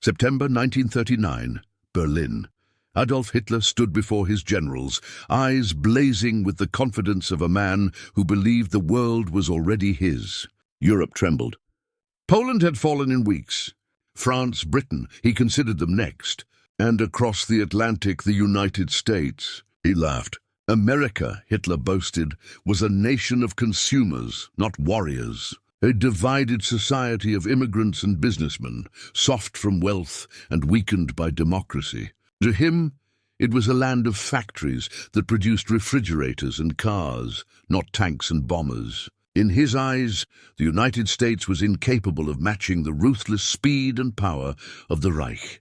September 1939, Berlin. Adolf Hitler stood before his generals, eyes blazing with the confidence of a man who believed the world was already his. Europe trembled. Poland had fallen in weeks. France, Britain, he considered them next. And across the Atlantic, the United States. He laughed. America, Hitler boasted, was a nation of consumers, not warriors. A divided society of immigrants and businessmen, soft from wealth and weakened by democracy. To him, it was a land of factories that produced refrigerators and cars, not tanks and bombers. In his eyes, the United States was incapable of matching the ruthless speed and power of the Reich.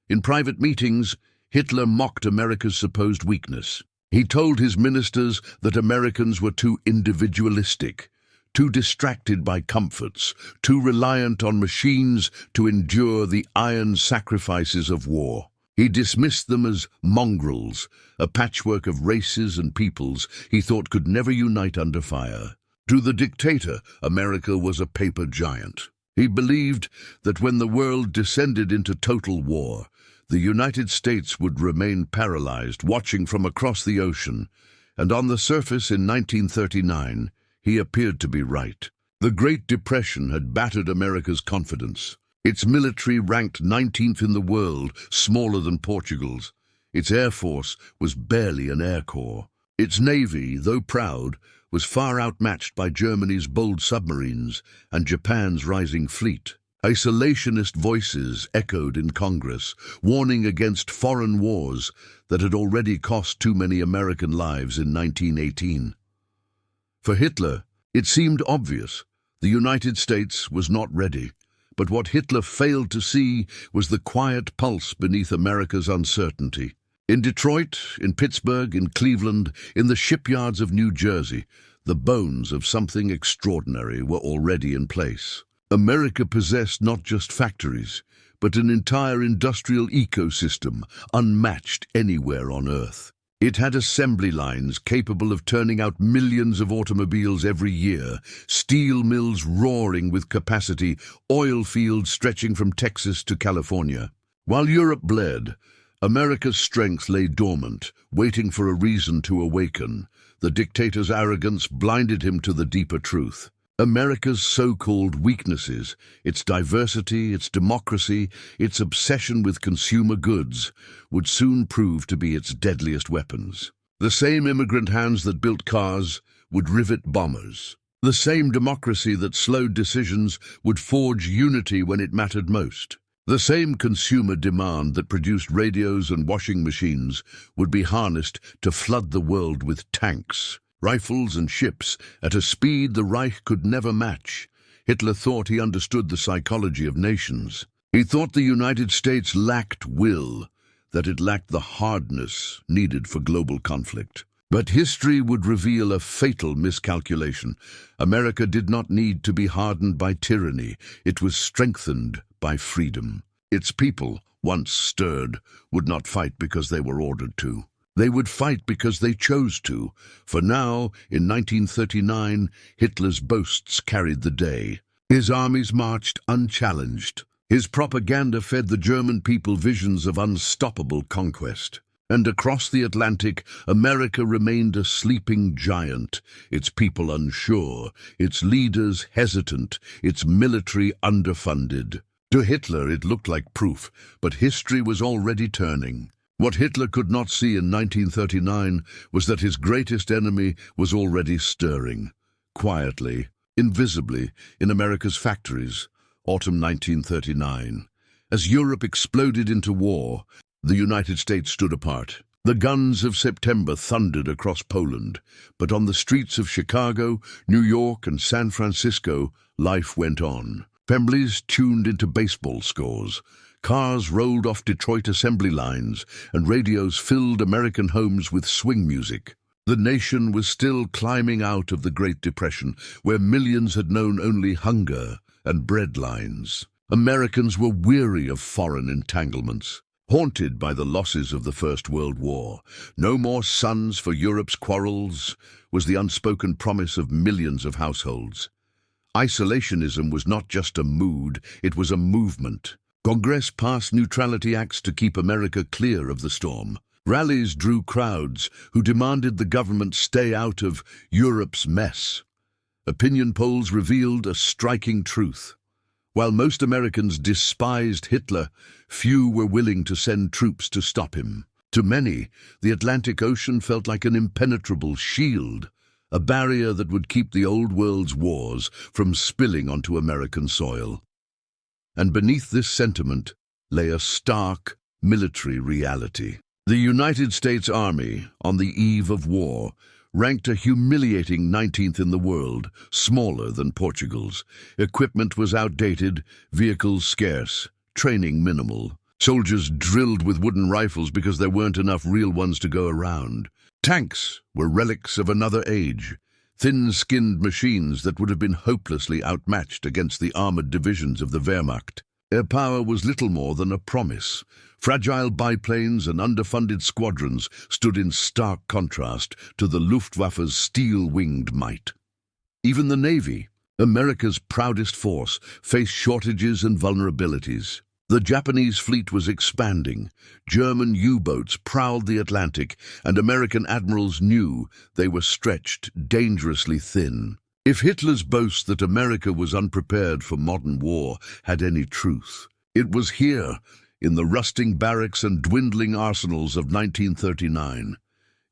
In private meetings, Hitler mocked America's supposed weakness. He told his ministers that Americans were too individualistic, too distracted by comforts, too reliant on machines to endure the iron sacrifices of war. He dismissed them as mongrels, a patchwork of races and peoples he thought could never unite under fire. To the dictator, America was a paper giant. He believed that when the world descended into total war, the United States would remain paralyzed, watching from across the ocean, and on the surface in 1939, he appeared to be right. The Great Depression had battered America's confidence. Its military ranked 19th in the world, smaller than Portugal's. Its air force was barely an air corps. Its navy, though proud, was far outmatched by Germany's bold submarines and Japan's rising fleet. Isolationist voices echoed in Congress, warning against foreign wars that had already cost too many American lives in 1918. For Hitler, it seemed obvious. The United States was not ready, but what Hitler failed to see was the quiet pulse beneath America's uncertainty. In Detroit, in Pittsburgh, in Cleveland, in the shipyards of New Jersey, the bones of something extraordinary were already in place. America possessed not just factories, but an entire industrial ecosystem unmatched anywhere on Earth. It had assembly lines capable of turning out millions of automobiles every year, steel mills roaring with capacity, oil fields stretching from Texas to California. While Europe bled, America's strength lay dormant, waiting for a reason to awaken. The dictator's arrogance blinded him to the deeper truth. America's so-called weaknesses, its diversity, its democracy, its obsession with consumer goods, would soon prove to be its deadliest weapons. The same immigrant hands that built cars would rivet bombers. The same democracy that slowed decisions would forge unity when it mattered most. The same consumer demand that produced radios and washing machines would be harnessed to flood the world with tanks, rifles and ships at a speed the Reich could never match. Hitler thought he understood the psychology of nations. He thought the United States lacked will, that it lacked the hardness needed for global conflict. But history would reveal a fatal miscalculation. America did not need to be hardened by tyranny. It was strengthened by freedom. Its people, once stirred, would not fight because they were ordered to. They would fight because they chose to, for now, in 1939, Hitler's boasts carried the day. His armies marched unchallenged. His propaganda fed the German people visions of unstoppable conquest. And across the Atlantic, America remained a sleeping giant, its people unsure, its leaders hesitant, its military underfunded. To Hitler it looked like proof, but history was already turning. What Hitler could not see in 1939 was that his greatest enemy was already stirring, quietly, invisibly, in America's factories. Autumn 1939. As Europe exploded into war, the United States stood apart. The guns of September thundered across Poland, but on the streets of Chicago, New York, and San Francisco, life went on. Families tuned into baseball scores. Cars rolled off Detroit assembly lines, and radios filled American homes with swing music. The nation was still climbing out of the Great Depression, where millions had known only hunger and bread lines. Americans were weary of foreign entanglements, haunted by the losses of the First World War. No more sons for Europe's quarrels was the unspoken promise of millions of households. Isolationism was not just a mood, it was a movement. Congress passed neutrality acts to keep America clear of the storm. Rallies drew crowds who demanded the government stay out of Europe's mess. Opinion polls revealed a striking truth. While most Americans despised Hitler, few were willing to send troops to stop him. To many, the Atlantic Ocean felt like an impenetrable shield, a barrier that would keep the old world's wars from spilling onto American soil. And beneath this sentiment lay a stark military reality. The United States Army, on the eve of war, ranked a humiliating 19th in the world, smaller than Portugal's. Equipment was outdated, vehicles scarce, training minimal. Soldiers drilled with wooden rifles because there weren't enough real ones to go around. Tanks were relics of another age, thin-skinned machines that would have been hopelessly outmatched against the armored divisions of the Wehrmacht. Air power was little more than a promise. Fragile biplanes and underfunded squadrons stood in stark contrast to the Luftwaffe's steel-winged might. Even the Navy, America's proudest force, faced shortages and vulnerabilities. The Japanese fleet was expanding. German U-boats prowled the Atlantic, and American admirals knew they were stretched dangerously thin. If Hitler's boast that America was unprepared for modern war had any truth, it was here, in the rusting barracks and dwindling arsenals of 1939.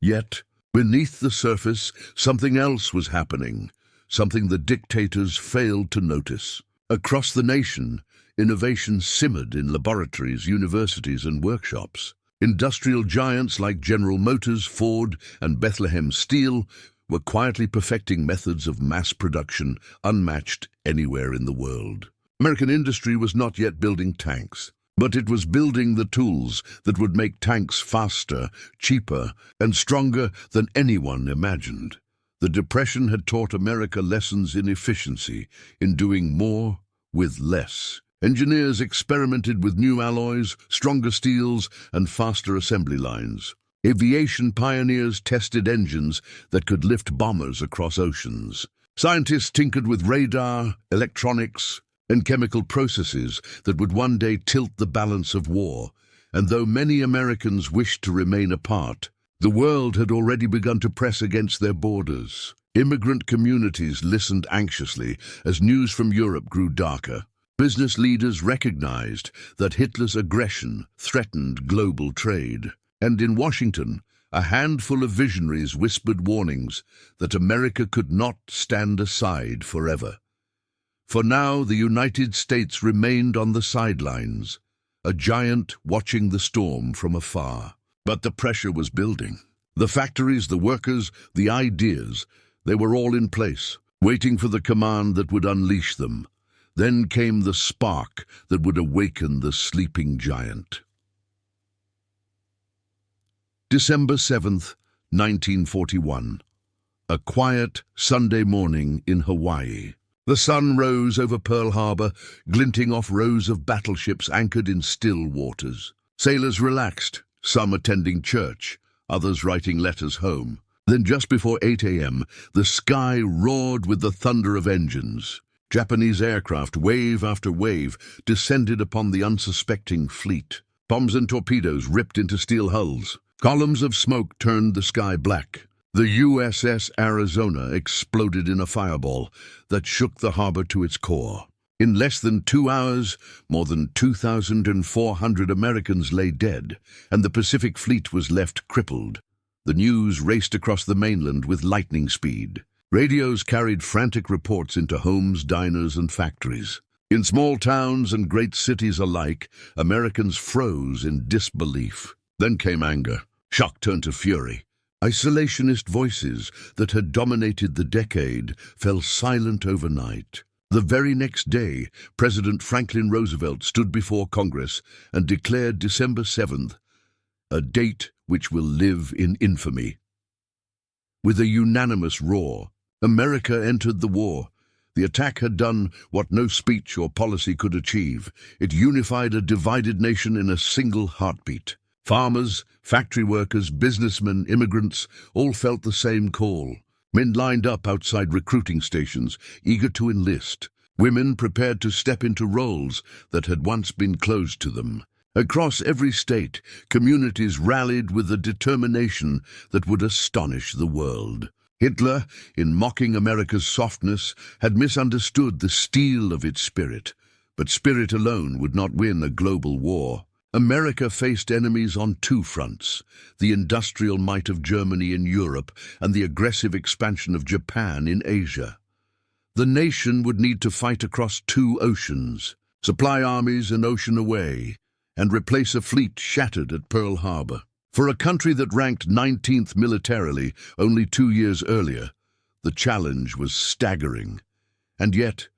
Yet, beneath the surface, something else was happening, something the dictators failed to notice. Across the nation, innovation simmered in laboratories, universities, and workshops. Industrial giants like General Motors, Ford, and Bethlehem Steel were quietly perfecting methods of mass production unmatched anywhere in the world. American industry was not yet building tanks, but it was building the tools that would make tanks faster, cheaper, and stronger than anyone imagined. The Depression had taught America lessons in efficiency, in doing more with less. Engineers experimented with new alloys, stronger steels, and faster assembly lines. Aviation pioneers tested engines that could lift bombers across oceans. Scientists tinkered with radar, electronics, and chemical processes that would one day tilt the balance of war. And though many Americans wished to remain apart, the world had already begun to press against their borders. Immigrant communities listened anxiously as news from Europe grew darker. Business leaders recognized that Hitler's aggression threatened global trade. And in Washington, a handful of visionaries whispered warnings that America could not stand aside forever. For now, the United States remained on the sidelines, a giant watching the storm from afar. But the pressure was building. The factories, the workers, the ideas, they were all in place, waiting for the command that would unleash them. Then came the spark that would awaken the sleeping giant. December 7th, 1941. A quiet Sunday morning in Hawaii. The sun rose over Pearl Harbor, glinting off rows of battleships anchored in still waters. Sailors relaxed, some attending church, others writing letters home. Then just before 8 a.m., the sky roared with the thunder of engines. Japanese aircraft, wave after wave, descended upon the unsuspecting fleet. Bombs and torpedoes ripped into steel hulls. Columns of smoke turned the sky black. The USS Arizona exploded in a fireball that shook the harbor to its core. In less than 2 hours, more than 2,400 Americans lay dead, and the Pacific Fleet was left crippled. The news raced across the mainland with lightning speed. Radios carried frantic reports into homes, diners, and factories. In small towns and great cities alike, Americans froze in disbelief. Then came anger. Shock turned to fury. Isolationist voices that had dominated the decade fell silent overnight. The very next day, President Franklin Roosevelt stood before Congress and declared December 7th, a date which will live in infamy. With a unanimous roar, America entered the war. The attack had done what no speech or policy could achieve. It unified a divided nation in a single heartbeat. Farmers, factory workers, businessmen, immigrants all felt the same call. Men lined up outside recruiting stations, eager to enlist. Women prepared to step into roles that had once been closed to them. Across every state, communities rallied with a determination that would astonish the world. Hitler, in mocking America's softness, had misunderstood the steel of its spirit. But spirit alone would not win a global war. America faced enemies on two fronts: the industrial might of Germany in Europe and the aggressive expansion of Japan in Asia. The nation would need to fight across two oceans, supply armies an ocean away, and replace a fleet shattered at Pearl Harbor. For a country that ranked 19th militarily only 2 years earlier, the challenge was staggering. And yet,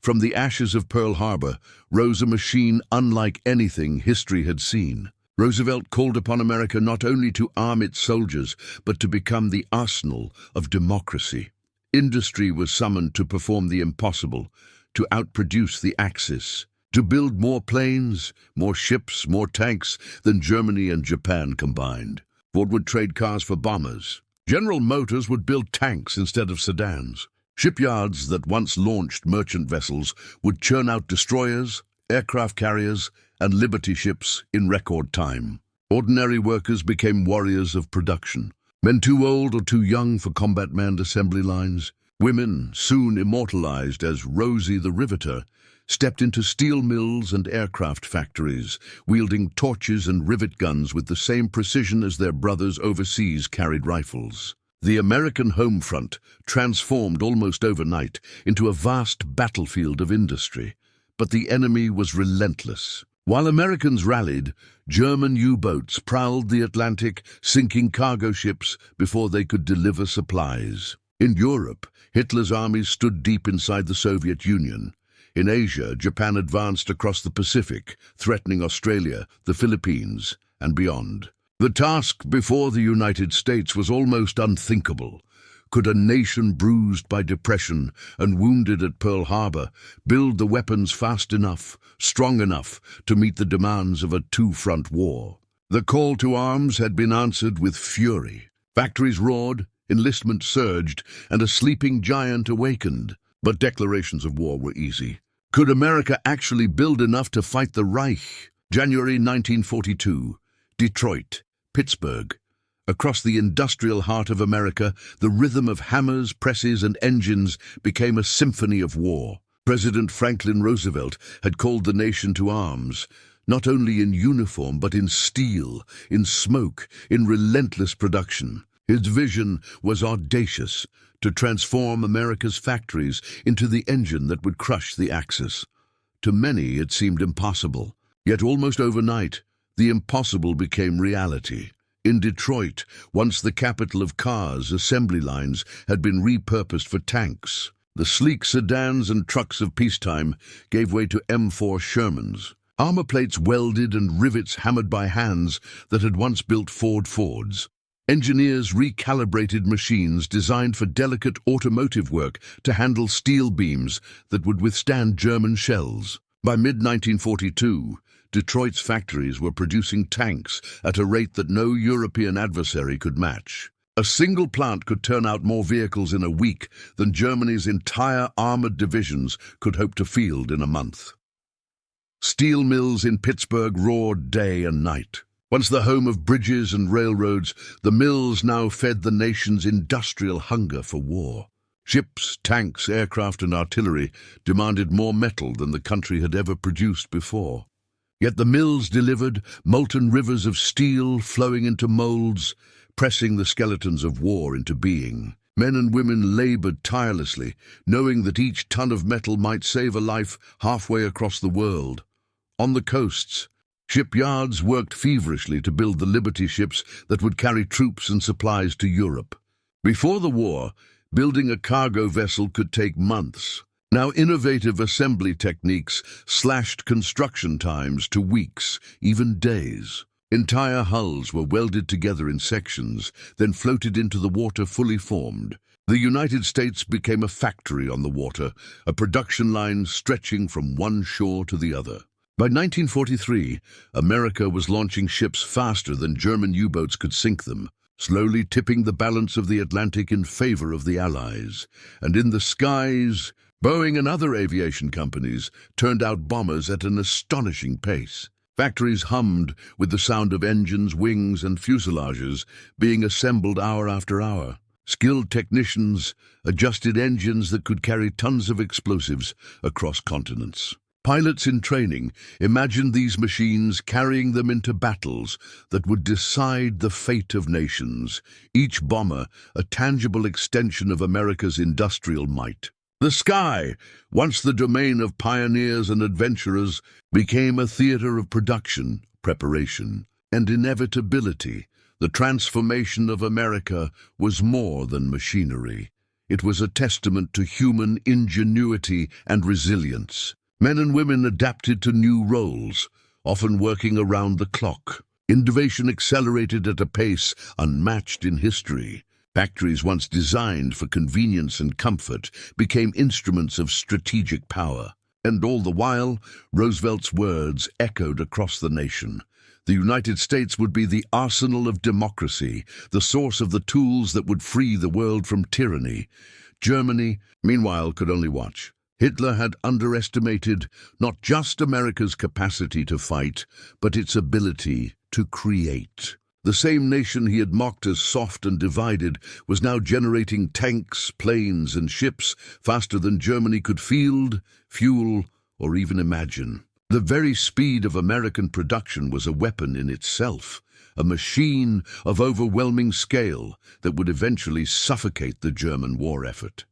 from the ashes of Pearl Harbor rose a machine unlike anything history had seen. Roosevelt called upon America not only to arm its soldiers, but to become the arsenal of democracy. Industry was summoned to perform the impossible, to outproduce the Axis, to build more planes, more ships, more tanks than Germany and Japan combined. Ford would trade cars for bombers. General Motors would build tanks instead of sedans. Shipyards that once launched merchant vessels would churn out destroyers, aircraft carriers, and Liberty ships in record time. Ordinary workers became warriors of production. Men too old or too young for combat-manned assembly lines. Women, soon immortalized as Rosie the Riveter, stepped into steel mills and aircraft factories, wielding torches and rivet guns with the same precision as their brothers overseas carried rifles. The American home front transformed almost overnight into a vast battlefield of industry, but the enemy was relentless. While Americans rallied, German U-boats prowled the Atlantic, sinking cargo ships before they could deliver supplies. In Europe, Hitler's armies stood deep inside the Soviet Union. In Asia, Japan advanced across the Pacific, threatening Australia, the Philippines, and beyond. The task before the United States was almost unthinkable. Could a nation bruised by depression and wounded at Pearl Harbor build the weapons fast enough, strong enough to meet the demands of a two-front war? The call to arms had been answered with fury. Factories roared, enlistment surged, and a sleeping giant awakened. But declarations of war were easy. Could America actually build enough to fight the Reich? January 1942, Detroit, Pittsburgh. Across the industrial heart of America, the rhythm of hammers, presses, and engines became a symphony of war. President Franklin Roosevelt had called the nation to arms, not only in uniform but in steel, in smoke, in relentless production. His vision was audacious: to transform America's factories into the engine that would crush the Axis. To many, it seemed impossible. Yet almost overnight, the impossible became reality. In Detroit, once the capital of cars, assembly lines had been repurposed for tanks. The sleek sedans and trucks of peacetime gave way to M4 Shermans, armor plates welded and rivets hammered by hands that had once built Fords. Engineers recalibrated machines designed for delicate automotive work to handle steel beams that would withstand German shells. By mid-1942, Detroit's factories were producing tanks at a rate that no European adversary could match. A single plant could turn out more vehicles in a week than Germany's entire armored divisions could hope to field in a month. Steel mills in Pittsburgh roared day and night. Once the home of bridges and railroads, the mills now fed the nation's industrial hunger for war. Ships, tanks, aircraft, and artillery demanded more metal than the country had ever produced before. Yet the mills delivered molten rivers of steel flowing into molds, pressing the skeletons of war into being. Men and women labored tirelessly, knowing that each ton of metal might save a life halfway across the world. On the coasts, shipyards worked feverishly to build the Liberty ships that would carry troops and supplies to Europe. Before the war, building a cargo vessel could take months. Now innovative assembly techniques slashed construction times to weeks, even days. Entire hulls were welded together in sections, then floated into the water fully formed. The United States became a factory on the water, a production line stretching from one shore to the other. By 1943, America was launching ships faster than German U-boats could sink them, slowly tipping the balance of the Atlantic in favor of the Allies. And in the skies, Boeing and other aviation companies turned out bombers at an astonishing pace. Factories hummed with the sound of engines, wings, and fuselages being assembled hour after hour. Skilled technicians adjusted engines that could carry tons of explosives across continents. Pilots in training imagined these machines carrying them into battles that would decide the fate of nations, each bomber a tangible extension of America's industrial might. The sky, once the domain of pioneers and adventurers, became a theater of production, preparation, and inevitability. The transformation of America was more than machinery. It was a testament to human ingenuity and resilience. Men and women adapted to new roles, often working around the clock. Innovation accelerated at a pace unmatched in history. Factories once designed for convenience and comfort became instruments of strategic power. And all the while, Roosevelt's words echoed across the nation. The United States would be the arsenal of democracy, the source of the tools that would free the world from tyranny. Germany, meanwhile, could only watch. Hitler had underestimated not just America's capacity to fight, but its ability to create. The same nation he had mocked as soft and divided was now generating tanks, planes, and ships faster than Germany could field, fuel, or even imagine. The very speed of American production was a weapon in itself, a machine of overwhelming scale that would eventually suffocate the German war effort.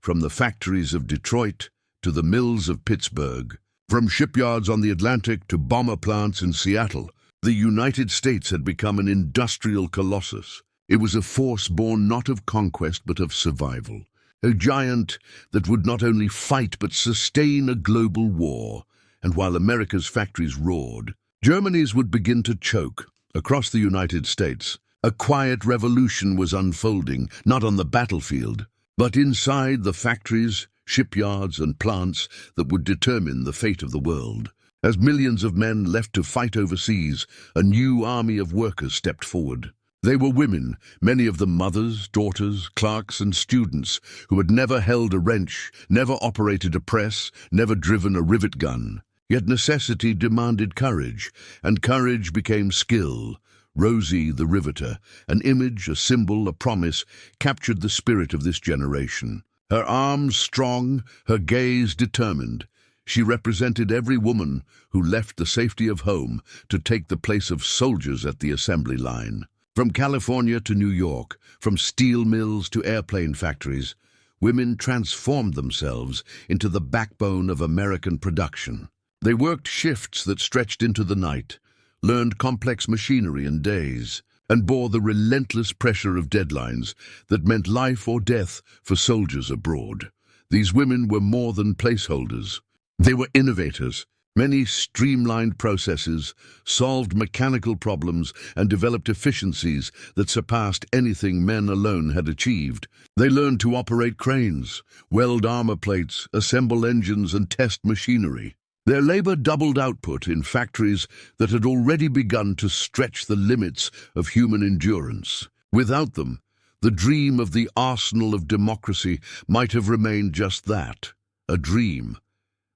From the factories of Detroit to the mills of Pittsburgh, from shipyards on the Atlantic to bomber plants in Seattle, the United States had become an industrial colossus. It was a force born not of conquest but of survival, a giant that would not only fight but sustain a global war. And while America's factories roared, Germany's would begin to choke. Across the United States, a quiet revolution was unfolding, not on the battlefield, but inside the factories, shipyards, and plants that would determine the fate of the world. As millions of men left to fight overseas, a new army of workers stepped forward. They were women, many of them mothers, daughters, clerks, and students, who had never held a wrench, never operated a press, never driven a rivet gun. Yet necessity demanded courage, and courage became skill. Rosie the Riveter, an image, a symbol, a promise, captured the spirit of this generation. Her arms strong, her gaze determined. She represented every woman who left the safety of home to take the place of soldiers at the assembly line. From California to New York, from steel mills to airplane factories, women transformed themselves into the backbone of American production. They worked shifts that stretched into the night, learned complex machinery in days, and bore the relentless pressure of deadlines that meant life or death for soldiers abroad. These women were more than placeholders. They were innovators. Many streamlined processes, solved mechanical problems, and developed efficiencies that surpassed anything men alone had achieved. They learned to operate cranes, weld armor plates, assemble engines, and test machinery. Their labor doubled output in factories that had already begun to stretch the limits of human endurance. Without them, the dream of the arsenal of democracy might have remained just that, a dream.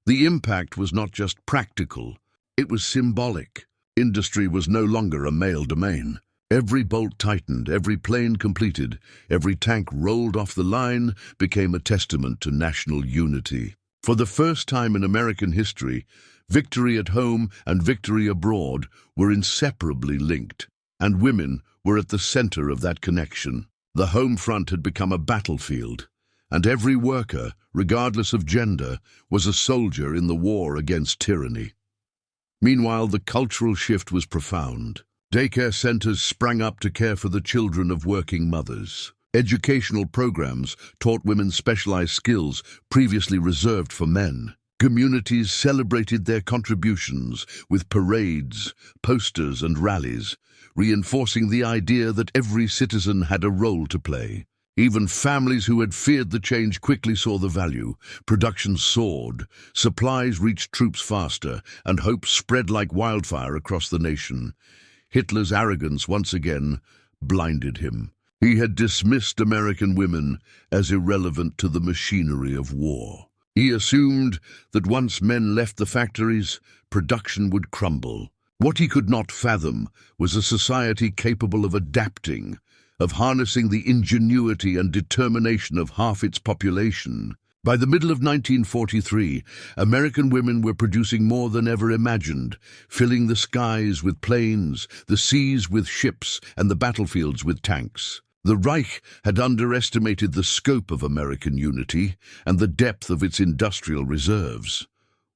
The impact was not just practical, it was symbolic. Industry was no longer a male domain. Every bolt tightened, every plane completed, every tank rolled off the line became a testament to national unity. For the first time in American history, victory at home and victory abroad were inseparably linked, and women were at the center of that connection. The home front had become a battlefield, and every worker, regardless of gender, was a soldier in the war against tyranny. Meanwhile, the cultural shift was profound. Daycare centers sprang up to care for the children of working mothers. Educational programs taught women specialized skills previously reserved for men. Communities celebrated their contributions with parades, posters, and rallies, reinforcing the idea that every citizen had a role to play. Even families who had feared the change quickly saw the value. Production soared, supplies reached troops faster, and hope spread like wildfire across the nation. Hitler's arrogance once again blinded him. He had dismissed American women as irrelevant to the machinery of war. He assumed that once men left the factories, production would crumble. What he could not fathom was a society capable of adapting, of harnessing the ingenuity and determination of half its population. By the middle of 1943, American women were producing more than ever imagined, filling the skies with planes, the seas with ships, and the battlefields with tanks. The Reich had underestimated the scope of American unity and the depth of its industrial reserves.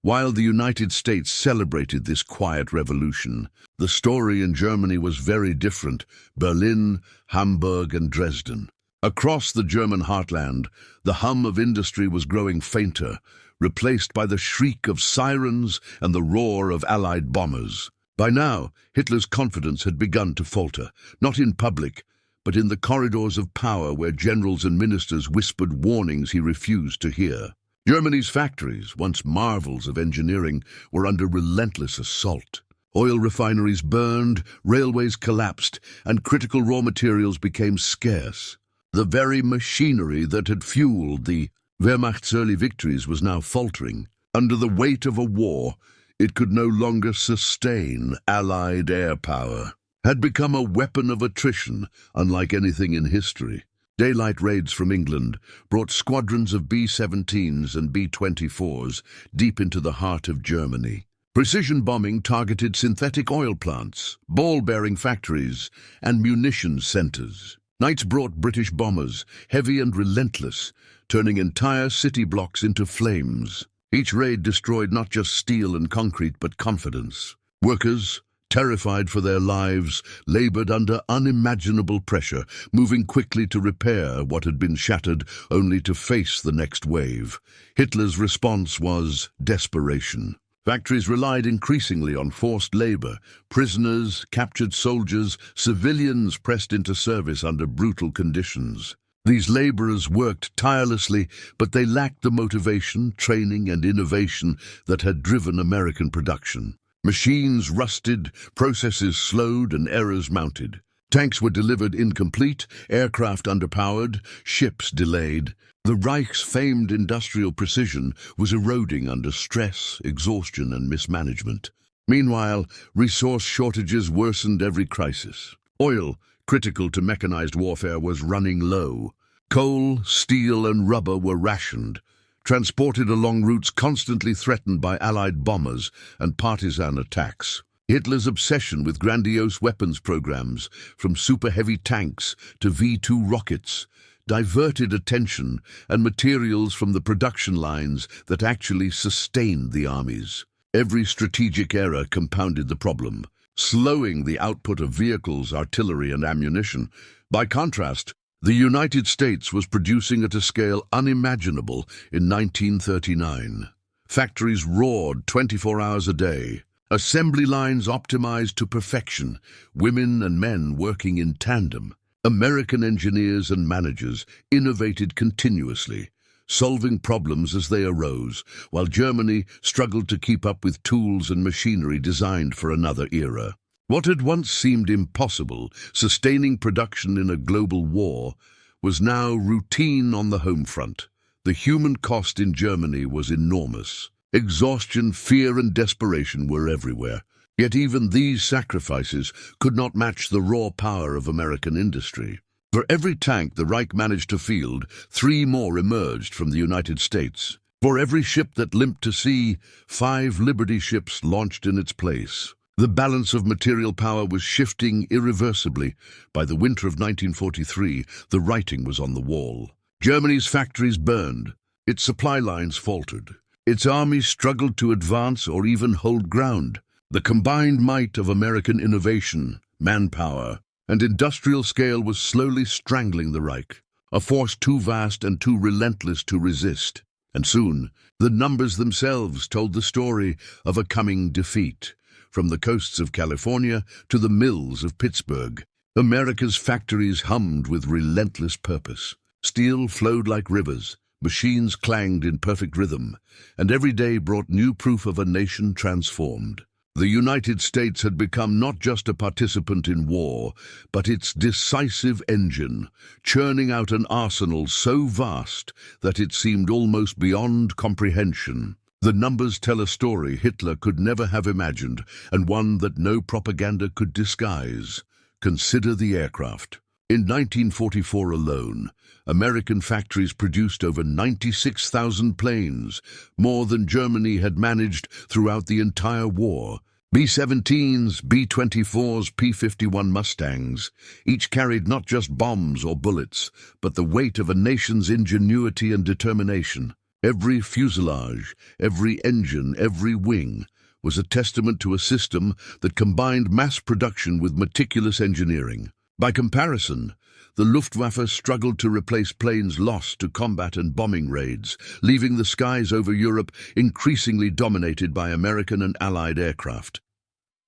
While the United States celebrated this quiet revolution, the story in Germany was very different: Berlin, Hamburg, and Dresden. Across the German heartland, the hum of industry was growing fainter, replaced by the shriek of sirens and the roar of Allied bombers. By now, Hitler's confidence had begun to falter, not in public, but in the corridors of power where generals and ministers whispered warnings he refused to hear. Germany's factories, once marvels of engineering, were under relentless assault. Oil refineries burned, railways collapsed, and critical raw materials became scarce. The very machinery that had fueled the Wehrmacht's early victories was now faltering. Under the weight of a war, it could no longer sustain Allied air power. Had become a weapon of attrition, unlike anything in history. Daylight raids from England brought squadrons of B-17s and B-24s deep into the heart of Germany. Precision bombing targeted synthetic oil plants, ball-bearing factories, and munitions centers. Nights brought British bombers, heavy and relentless, turning entire city blocks into flames. Each raid destroyed not just steel and concrete, but confidence. Workers, terrified for their lives, labored under unimaginable pressure, moving quickly to repair what had been shattered, only to face the next wave. Hitler's response was desperation. Factories relied increasingly on forced labor: prisoners, captured soldiers, civilians pressed into service under brutal conditions. These laborers worked tirelessly, but they lacked the motivation, training, and innovation that had driven American production. Machines rusted, processes slowed, and errors mounted. Tanks were delivered incomplete, aircraft underpowered, ships delayed. The Reich's famed industrial precision was eroding under stress, exhaustion, and mismanagement. Meanwhile, resource shortages worsened every crisis. Oil, critical to mechanized warfare, was running low. Coal, steel, and rubber were rationed, transported along routes constantly threatened by Allied bombers and partisan attacks. Hitler's obsession with grandiose weapons programs, from super-heavy tanks to V-2 rockets, diverted attention and materials from the production lines that actually sustained the armies. Every strategic error compounded the problem, slowing the output of vehicles, artillery, and ammunition. By contrast, the United States was producing at a scale unimaginable in 1939. Factories roared 24 hours a day. Assembly lines optimized to perfection, women and men working in tandem. American engineers and managers innovated continuously, solving problems as they arose, while Germany struggled to keep up with tools and machinery designed for another era. What had once seemed impossible, sustaining production in a global war, was now routine on the home front. The human cost in Germany was enormous. Exhaustion, fear, and desperation were everywhere. Yet even these sacrifices could not match the raw power of American industry. For every tank the Reich managed to field, 3 more emerged from the United States. For every ship that limped to sea, 5 Liberty ships launched in its place. The balance of material power was shifting irreversibly. By the winter of 1943, the writing was on the wall. Germany's factories burned. Its supply lines faltered. Its armies struggled to advance or even hold ground. The combined might of American innovation, manpower, and industrial scale was slowly strangling the Reich, a force too vast and too relentless to resist. And soon, the numbers themselves told the story of a coming defeat. From the coasts of California to the mills of Pittsburgh, America's factories hummed with relentless purpose. Steel flowed like rivers, machines clanged in perfect rhythm, and every day brought new proof of a nation transformed. The United States had become not just a participant in war, but its decisive engine, churning out an arsenal so vast that it seemed almost beyond comprehension. The numbers tell a story Hitler could never have imagined, and one that no propaganda could disguise. Consider the aircraft. In 1944 alone, American factories produced over 96,000 planes, more than Germany had managed throughout the entire war. B-17s, B-24s, P-51 Mustangs, each carried not just bombs or bullets, but the weight of a nation's ingenuity and determination. Every fuselage, every engine, every wing was a testament to a system that combined mass production with meticulous engineering. By comparison, the Luftwaffe struggled to replace planes lost to combat and bombing raids, leaving the skies over Europe increasingly dominated by American and Allied aircraft.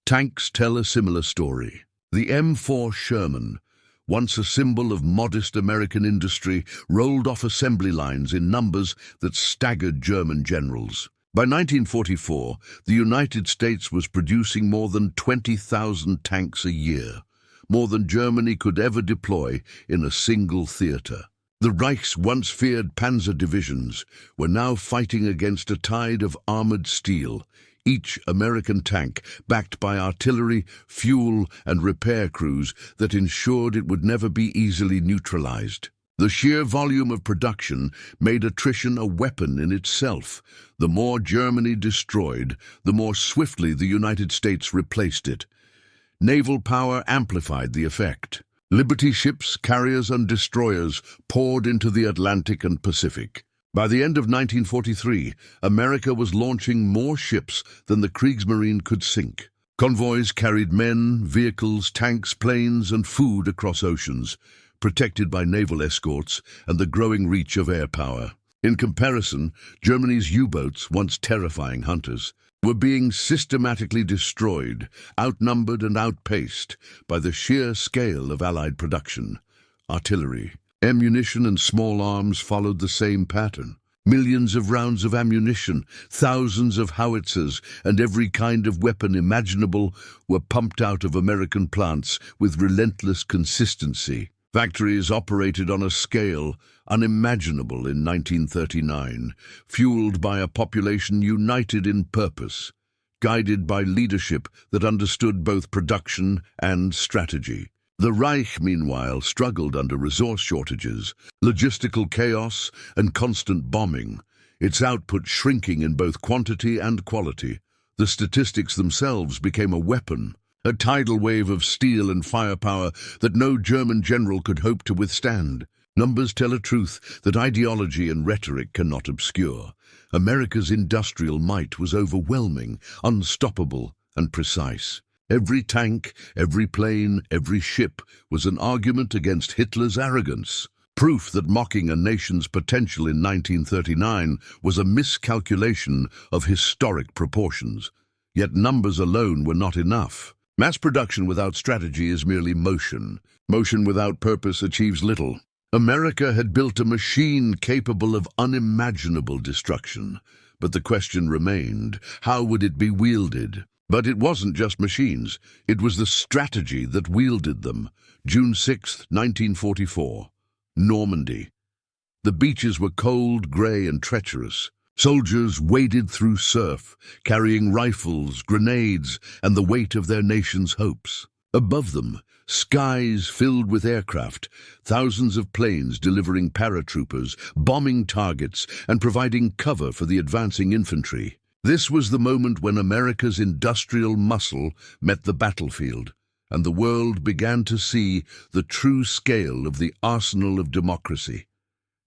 Tanks tell a similar story. The M4 Sherman, once a symbol of modest American industry, rolled off assembly lines in numbers that staggered German generals. By 1944, the United States was producing more than 20,000 tanks a year, more than Germany could ever deploy in a single theater. The Reich's once feared panzer divisions were now fighting against a tide of armored steel, each American tank backed by artillery, fuel, and repair crews that ensured it would never be easily neutralized. The sheer volume of production made attrition a weapon in itself. The more Germany destroyed, the more swiftly the United States replaced it. Naval power amplified the effect. Liberty ships, carriers, and destroyers poured into the Atlantic and Pacific. By the end of 1943, America was launching more ships than the Kriegsmarine could sink. Convoys carried men, vehicles, tanks, planes, and food across oceans, protected by naval escorts and the growing reach of air power. In comparison, Germany's U-boats, once terrifying hunters, were being systematically destroyed, outnumbered and outpaced by the sheer scale of Allied production. Artillery, ammunition and small arms followed the same pattern. Millions of rounds of ammunition, thousands of howitzers, and every kind of weapon imaginable were pumped out of American plants with relentless consistency. Factories operated on a scale unimaginable in 1939, fueled by a population united in purpose, guided by leadership that understood both production and strategy. The Reich, meanwhile, struggled under resource shortages, logistical chaos, and constant bombing, its output shrinking in both quantity and quality. The statistics themselves became a weapon, a tidal wave of steel and firepower that no German general could hope to withstand. Numbers tell a truth that ideology and rhetoric cannot obscure. America's industrial might was overwhelming, unstoppable, and precise. Every tank, every plane, every ship was an argument against Hitler's arrogance. Proof that mocking a nation's potential in 1939 was a miscalculation of historic proportions. Yet numbers alone were not enough. Mass production without strategy is merely motion. Motion without purpose achieves little. America had built a machine capable of unimaginable destruction. But the question remained, how would it be wielded? But it wasn't just machines. It was the strategy that wielded them. June 6, 1944. Normandy. The beaches were cold, grey, and treacherous. Soldiers waded through surf, carrying rifles, grenades, and the weight of their nation's hopes. Above them, skies filled with aircraft, thousands of planes delivering paratroopers, bombing targets, and providing cover for the advancing infantry. This was the moment when America's industrial muscle met the battlefield, and the world began to see the true scale of the arsenal of democracy.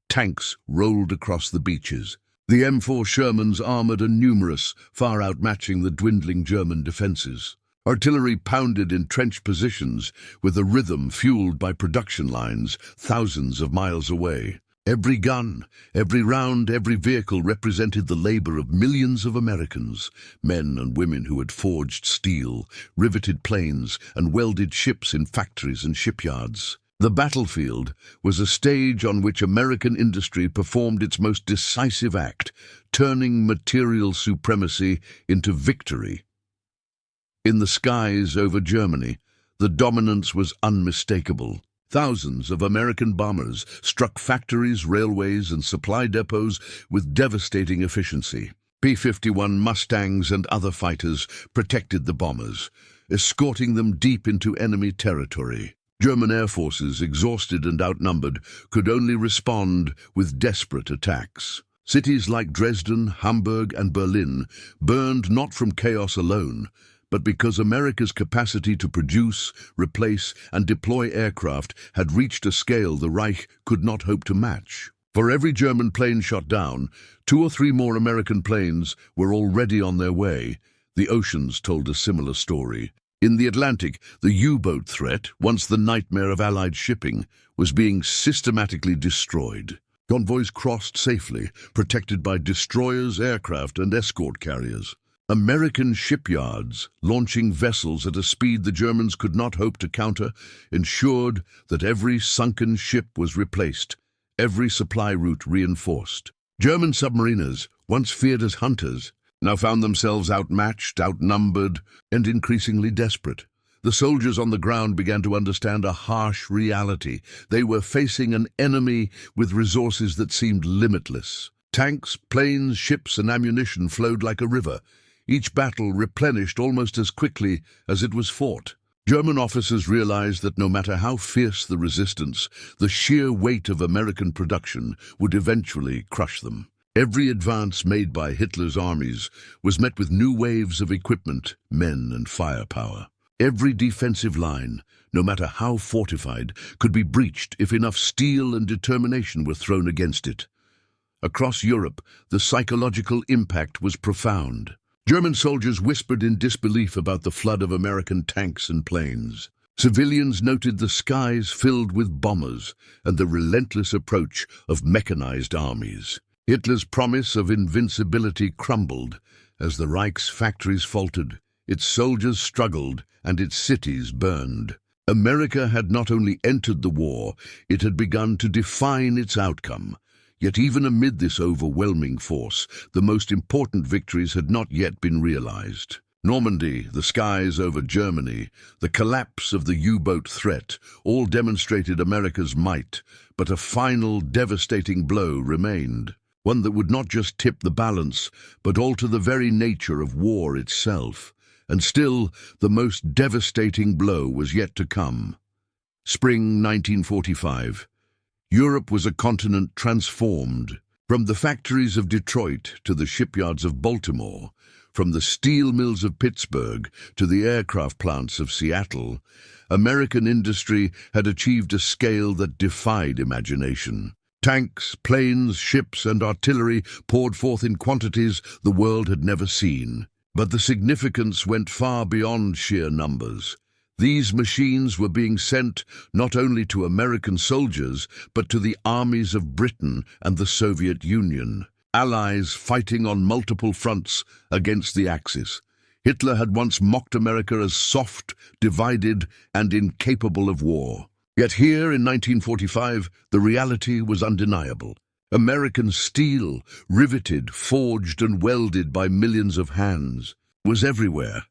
Tanks rolled across the beaches. The M4 Shermans armored and numerous, far outmatching the dwindling German defenses. Artillery pounded entrenched positions with a rhythm fueled by production lines thousands of miles away. Every gun, every round, every vehicle represented the labor of millions of Americans, men and women who had forged steel, riveted planes, and welded ships in factories and shipyards. The battlefield was a stage on which American industry performed its most decisive act, turning material supremacy into victory. In the skies over Germany, the dominance was unmistakable. Thousands of American bombers struck factories, railways, and supply depots with devastating efficiency. P-51 Mustangs and other fighters protected the bombers, escorting them deep into enemy territory. German air forces, exhausted and outnumbered, could only respond with desperate attacks. Cities like Dresden, Hamburg, and Berlin burned not from chaos alone, but because America's capacity to produce, replace, and deploy aircraft had reached a scale the Reich could not hope to match. For every German plane shot down, 2 or 3 more American planes were already on their way. The oceans told a similar story. In the Atlantic, the U-boat threat, once the nightmare of Allied shipping, was being systematically destroyed. Convoys crossed safely, protected by destroyers, aircraft, and escort carriers. American shipyards, launching vessels at a speed the Germans could not hope to counter, ensured that every sunken ship was replaced, every supply route reinforced. German submariners, once feared as hunters, now found themselves outmatched, outnumbered, and increasingly desperate. The soldiers on the ground began to understand a harsh reality. They were facing an enemy with resources that seemed limitless. Tanks, planes, ships, and ammunition flowed like a river, each battle replenished almost as quickly as it was fought. German officers realized that no matter how fierce the resistance, the sheer weight of American production would eventually crush them. Every advance made by Hitler's armies was met with new waves of equipment, men, and firepower. Every defensive line, no matter how fortified, could be breached if enough steel and determination were thrown against it. Across Europe, the psychological impact was profound. German soldiers whispered in disbelief about the flood of American tanks and planes. Civilians noted the skies filled with bombers and the relentless approach of mechanized armies. Hitler's promise of invincibility crumbled as the Reich's factories faltered, its soldiers struggled, and its cities burned. America had not only entered the war, it had begun to define its outcome. Yet even amid this overwhelming force, the most important victories had not yet been realized. Normandy, the skies over Germany, the collapse of the U-boat threat, all demonstrated America's might, but a final devastating blow remained. One that would not just tip the balance, but alter the very nature of war itself. And still, the most devastating blow was yet to come. Spring 1945. Europe was a continent transformed. From the factories of Detroit to the shipyards of Baltimore, from the steel mills of Pittsburgh to the aircraft plants of Seattle, American industry had achieved a scale that defied imagination. Tanks, planes, ships, and artillery poured forth in quantities the world had never seen. But the significance went far beyond sheer numbers. These machines were being sent not only to American soldiers, but to the armies of Britain and the Soviet Union, allies fighting on multiple fronts against the Axis. Hitler had once mocked America as soft, divided, and incapable of war. Yet here in 1945, the reality was undeniable. American steel, riveted, forged, and welded by millions of hands, was everywhere.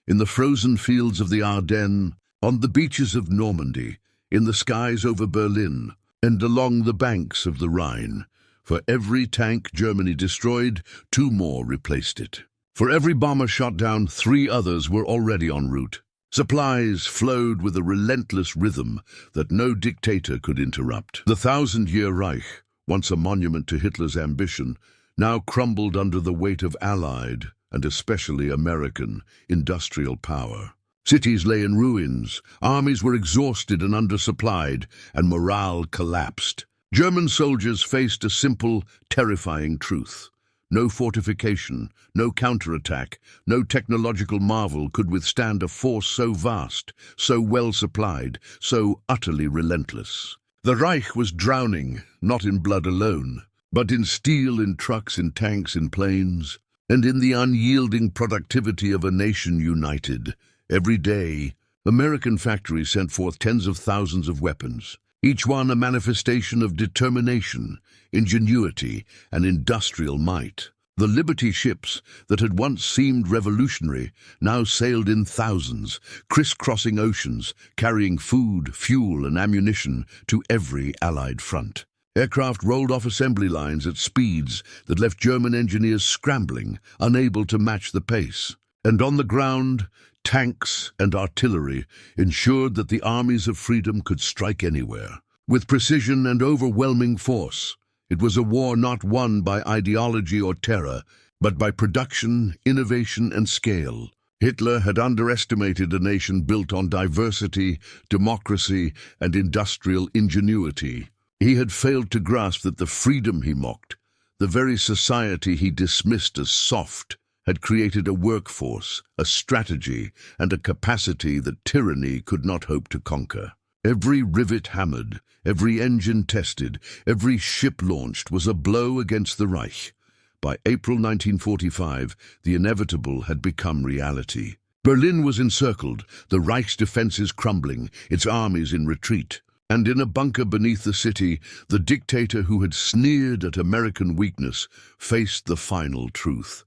In the frozen fields of the Ardennes, on the beaches of Normandy, in the skies over Berlin, and along the banks of the Rhine. For every tank Germany destroyed, 2 more replaced it. For every bomber shot down, 3 others were already en route. Supplies flowed with a relentless rhythm that no dictator could interrupt. The 1,000-year Reich, once a monument to Hitler's ambition, now crumbled under the weight of Allied, and especially American, industrial power. Cities lay in ruins, armies were exhausted and undersupplied, and morale collapsed. German soldiers faced a simple, terrifying truth. No fortification, no counterattack, no technological marvel could withstand a force so vast, so well supplied, so utterly relentless. The Reich was drowning, not in blood alone, but in steel, in trucks, in tanks, in planes, and in the unyielding productivity of a nation united. Every day, American factories sent forth tens of thousands of weapons, each one a manifestation of determination, ingenuity, and industrial might. The Liberty ships that had once seemed revolutionary now sailed in thousands, crisscrossing oceans, carrying food, fuel, and ammunition to every Allied front. Aircraft rolled off assembly lines at speeds that left German engineers scrambling, unable to match the pace. And on the ground, tanks and artillery ensured that the armies of freedom could strike anywhere. With precision and overwhelming force, it was a war not won by ideology or terror, but by production, innovation, and scale. Hitler had underestimated a nation built on diversity, democracy, and industrial ingenuity. He had failed to grasp that the freedom he mocked, the very society he dismissed as soft, had created a workforce, a strategy, and a capacity that tyranny could not hope to conquer. Every rivet hammered, every engine tested, every ship launched was a blow against the Reich. By April 1945, the inevitable had become reality. Berlin was encircled, the Reich's defenses crumbling, its armies in retreat. And in a bunker beneath the city, the dictator who had sneered at American weakness faced the final truth.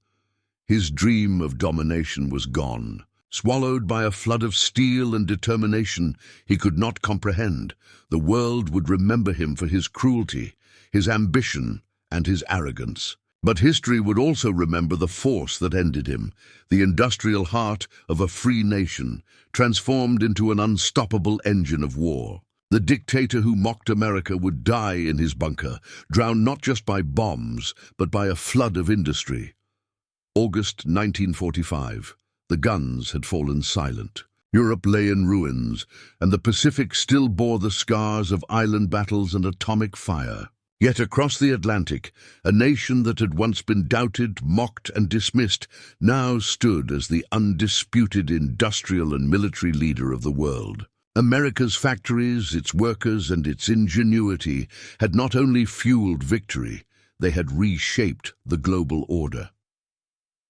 His dream of domination was gone. Swallowed by a flood of steel and determination he could not comprehend, the world would remember him for his cruelty, his ambition, and his arrogance. But history would also remember the force that ended him, the industrial heart of a free nation, transformed into an unstoppable engine of war. The dictator who mocked America would die in his bunker, drowned not just by bombs, but by a flood of industry. August 1945. The guns had fallen silent. Europe lay in ruins, and the Pacific still bore the scars of island battles and atomic fire. Yet across the Atlantic, a nation that had once been doubted, mocked, and dismissed now stood as the undisputed industrial and military leader of the world. America's factories, its workers, and its ingenuity had not only fueled victory, they had reshaped the global order.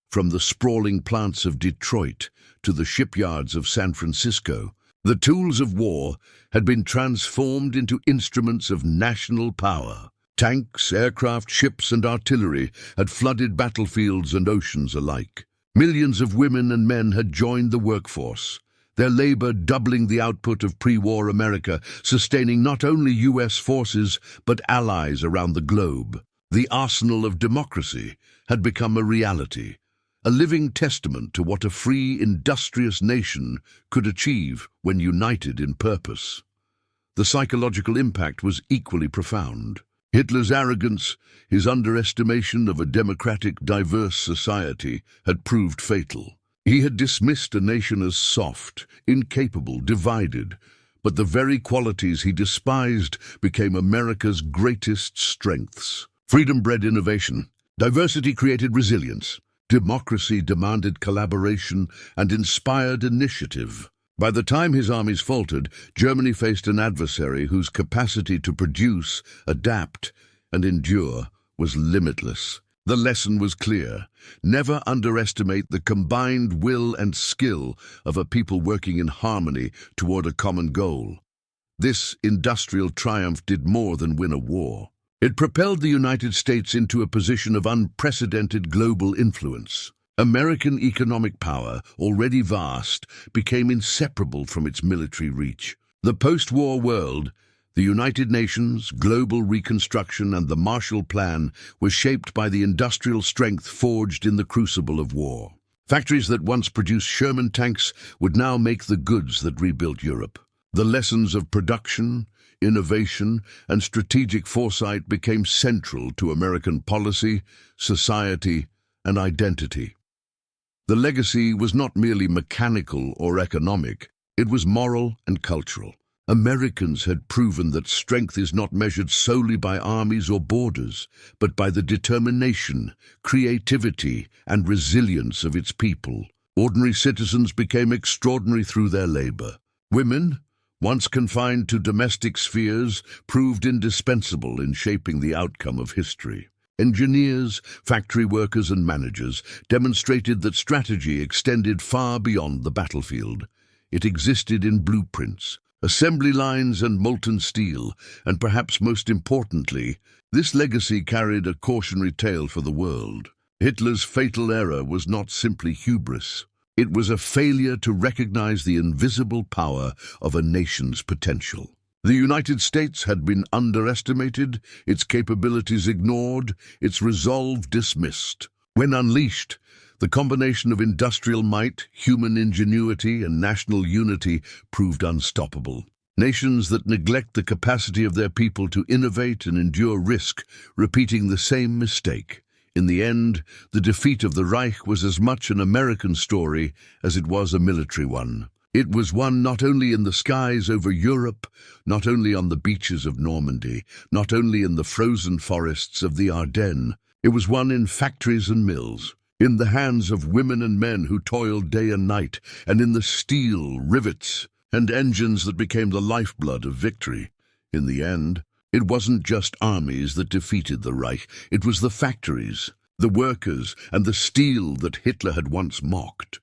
From the sprawling plants of Detroit to the shipyards of San Francisco, the tools of war had been transformed into instruments of national power. Tanks, aircraft, ships, and artillery had flooded battlefields and oceans alike. Millions of women and men had joined the workforce, their labor doubling the output of pre-war America, sustaining not only U.S. forces but allies around the globe. The arsenal of democracy had become a reality, a living testament to what a free, industrious nation could achieve when united in purpose. The psychological impact was equally profound. Hitler's arrogance, his underestimation of a democratic, diverse society, had proved fatal. He had dismissed a nation as soft, incapable, divided, but the very qualities he despised became America's greatest strengths. Freedom bred innovation. Diversity created resilience. Democracy demanded collaboration and inspired initiative. By the time his armies faltered, Germany faced an adversary whose capacity to produce, adapt, and endure was limitless. The lesson was clear. Never underestimate the combined will and skill of a people working in harmony toward a common goal. This industrial triumph did more than win a war. It propelled the United States into a position of unprecedented global influence. American economic power, already vast, became inseparable from its military reach. The post-war world, the United Nations, global reconstruction, and the Marshall Plan was shaped by the industrial strength forged in the crucible of war. Factories that once produced Sherman tanks would now make the goods that rebuilt Europe. The lessons of production, innovation, and strategic foresight became central to American policy, society, and identity. The legacy was not merely mechanical or economic, it was moral and cultural. Americans had proven that strength is not measured solely by armies or borders, but by the determination, creativity, and resilience of its people. Ordinary citizens became extraordinary through their labor. Women, once confined to domestic spheres, proved indispensable in shaping the outcome of history. Engineers, factory workers, and managers demonstrated that strategy extended far beyond the battlefield. It existed in blueprints, assembly lines, and molten steel, and perhaps most importantly, this legacy carried a cautionary tale for the world. Hitler's fatal error was not simply hubris. It was a failure to recognize the invisible power of a nation's potential. The United States had been underestimated, its capabilities ignored, its resolve dismissed. When unleashed, the combination of industrial might, human ingenuity, and national unity proved unstoppable. Nations that neglect the capacity of their people to innovate and endure risk, repeating the same mistake. In the end, the defeat of the Reich was as much an American story as it was a military one. It was won not only in the skies over Europe, not only on the beaches of Normandy, not only in the frozen forests of the Ardennes. It was won in factories and mills, in the hands of women and men who toiled day and night, and in the steel, rivets, and engines that became the lifeblood of victory. In the end, it wasn't just armies that defeated the Reich, it was the factories, the workers, and the steel that Hitler had once mocked.